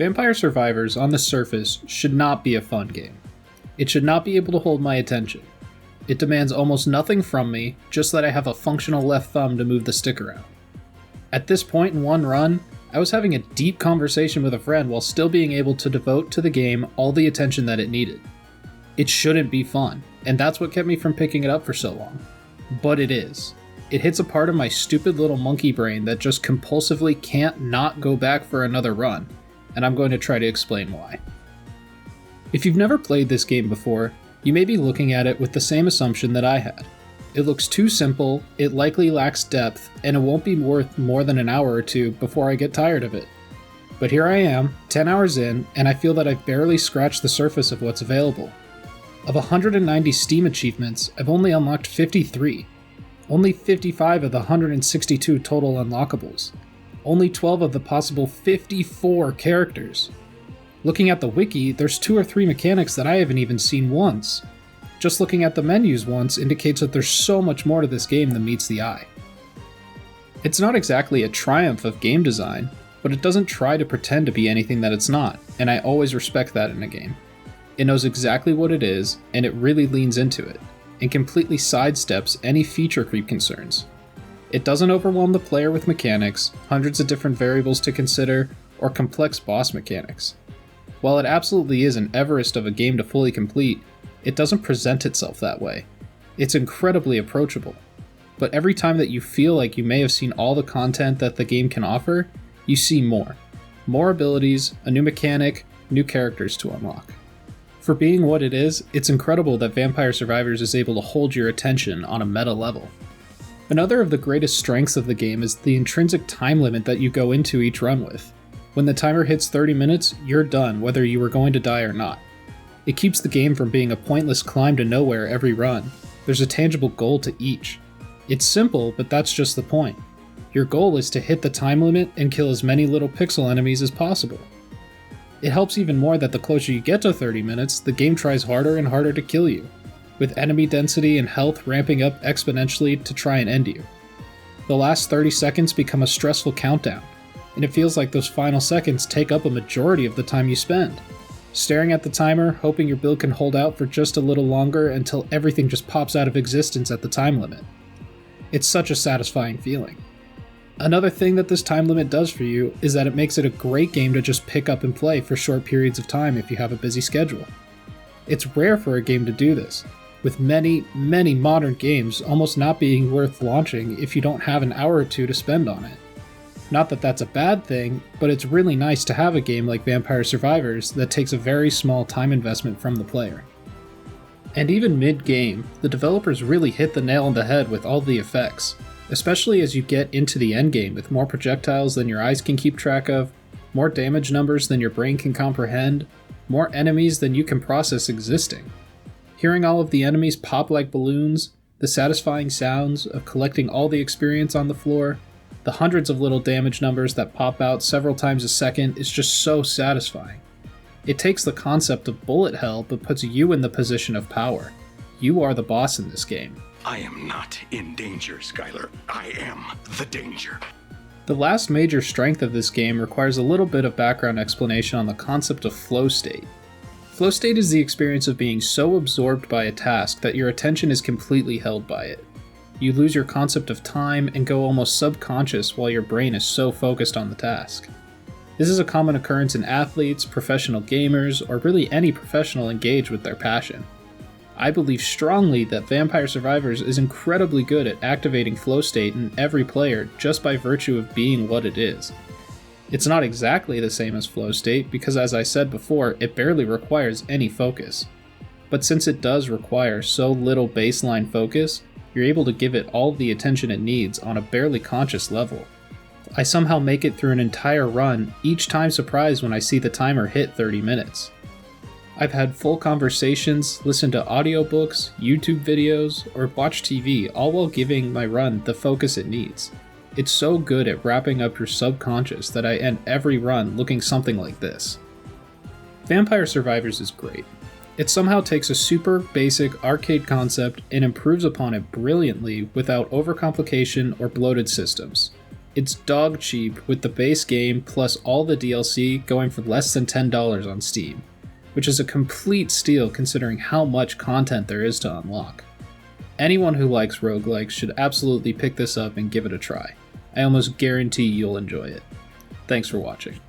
Vampire Survivors, on the surface, should not be a fun game. It should not be able to hold my attention. It demands almost nothing from me, just that I have a functional left thumb to move the stick around. At this point in one run, I was having a deep conversation with a friend while still being able to devote to the game all the attention that it needed. It shouldn't be fun, and that's what kept me from picking it up for so long. But it is. It hits a part of my stupid little monkey brain that just compulsively can't not go back for another run, and I'm going to try to explain why. If you've never played this game before, you may be looking at it with the same assumption that I had. It looks too simple, it likely lacks depth, and it won't be worth more than an hour or two before I get tired of it. But here I am, 10 hours in, and I feel that I've barely scratched the surface of what's available. Of 190 Steam achievements, I've only unlocked 53. Only 55 of the 162 total unlockables. Only 12 of the possible 54 characters. Looking at the wiki, there's 2 or 3 mechanics that I haven't even seen once. Just looking at the menus once indicates that there's so much more to this game than meets the eye. It's not exactly a triumph of game design, but it doesn't try to pretend to be anything that it's not, and I always respect that in a game. It knows exactly what it is, and it really leans into it, and completely sidesteps any feature creep concerns. It doesn't overwhelm the player with mechanics, hundreds of different variables to consider, or complex boss mechanics. While it absolutely is an Everest of a game to fully complete, it doesn't present itself that way. It's incredibly approachable. But every time that you feel like you may have seen all the content that the game can offer, you see more. More abilities, a new mechanic, new characters to unlock. For being what it is, it's incredible that Vampire Survivors is able to hold your attention on a meta level. Another of the greatest strengths of the game is the intrinsic time limit that you go into each run with. When the timer hits 30 minutes, you're done whether you were going to die or not. It keeps the game from being a pointless climb to nowhere every run. There's a tangible goal to each. It's simple, but that's just the point. Your goal is to hit the time limit and kill as many little pixel enemies as possible. It helps even more that the closer you get to 30 minutes, the game tries harder and harder to kill you, with enemy density and health ramping up exponentially to try and end you. The last 30 seconds become a stressful countdown, and it feels like those final seconds take up a majority of the time you spend. Staring at the timer, hoping your build can hold out for just a little longer until everything just pops out of existence at the time limit. It's such a satisfying feeling. Another thing that this time limit does for you is that it makes it a great game to just pick up and play for short periods of time if you have a busy schedule. It's rare for a game to do this, with many modern games almost not being worth launching if you don't have an hour or two to spend on it. Not that that's a bad thing, but it's really nice to have a game like Vampire Survivors that takes a very small time investment from the player. And even mid-game, the developers really hit the nail on the head with all the effects, especially as you get into the endgame with more projectiles than your eyes can keep track of, more damage numbers than your brain can comprehend, more enemies than you can process existing. Hearing all of the enemies pop like balloons, the satisfying sounds of collecting all the experience on the floor, the hundreds of little damage numbers that pop out several times a second is just so satisfying. It takes the concept of bullet hell but puts you in the position of power. You are the boss in this game. I am not in danger, Skylar. I am the danger. The last major strength of this game requires a little bit of background explanation on the concept of flow state. Flow state is the experience of being so absorbed by a task that your attention is completely held by it. You lose your concept of time and go almost subconscious while your brain is so focused on the task. This is a common occurrence in athletes, professional gamers, or really any professional engaged with their passion. I believe strongly that Vampire Survivors is incredibly good at activating flow state in every player just by virtue of being what it is. It's not exactly the same as flow state because, as I said before, it barely requires any focus. But since it does require so little baseline focus, you're able to give it all the attention it needs on a barely conscious level. I somehow make it through an entire run, each time surprised when I see the timer hit 30 minutes. I've had full conversations, listened to audiobooks, YouTube videos, or watched TV, all while giving my run the focus it needs. It's so good at wrapping up your subconscious that I end every run looking something like this. Vampire Survivors is great. It somehow takes a super basic arcade concept and improves upon it brilliantly without overcomplication or bloated systems. It's dog cheap with the base game plus all the DLC going for less than $10 on Steam, which is a complete steal considering how much content there is to unlock. Anyone who likes roguelikes should absolutely pick this up and give it a try. I almost guarantee you'll enjoy it. Thanks for watching.